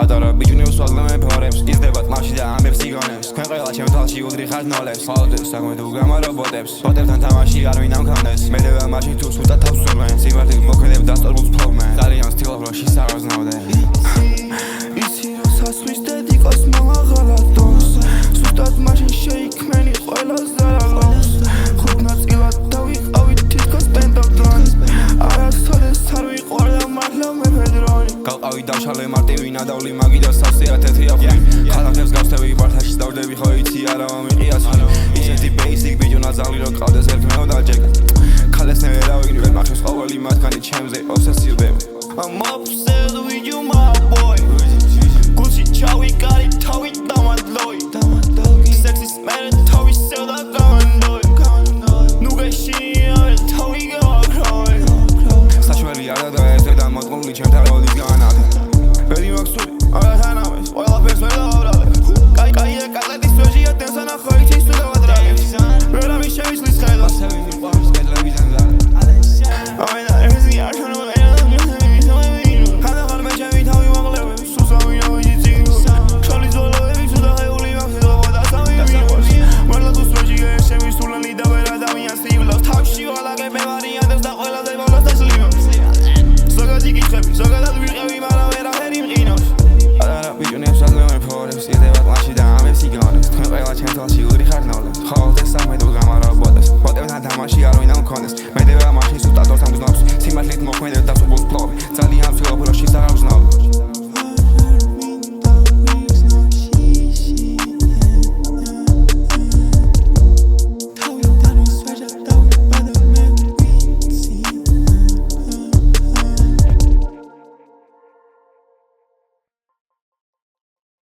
პატარა ბიჭუნი უსვადლო მე ფორებს იზრდებათ მაშინ და ამებს იგონებს თქვენ ყველა ჩემ თვალში უდრიხართ ნოლებს ხოლმე საქმე თუ გამა რობოტებს ბოტებთან თამაში არ ვინ ამქონდეს მედევა მაშინ თუ სულტა თავს ზურმენ სიმართლე მოქმედებ დასწორებულს ფლობმენ ძალიან ვცდილობ რომ შისაღაზნავდე იცი რომ სასვრის დედიკოს მომაღალად დონს სუსტად მაშინ შეიქმენი ყველა ზარალოს ხუთ ნაწილად დავიყავით თითქოს პენტაგრონი არასოდეს არ ვიყვარდა მართლა მეფედრონი გავყავი დავშალე მარტივი ნადავლი მაგი და სავსეათ ეთი ახვი ხალხებს გავსწევი ბართაში დავდები ხო იცი არა მომიყიას ისეთი basic ბიჭუნა ზაღლი რო ყავდეს ერქმეო დაჯეკა ქალეს ნერა ვიგნი ვერ მახშობს ყოველი მათგანი ჩემზე ობსესივდება I'm obsessed with you my boy გულში ჩავიკარი თავი დამადლოი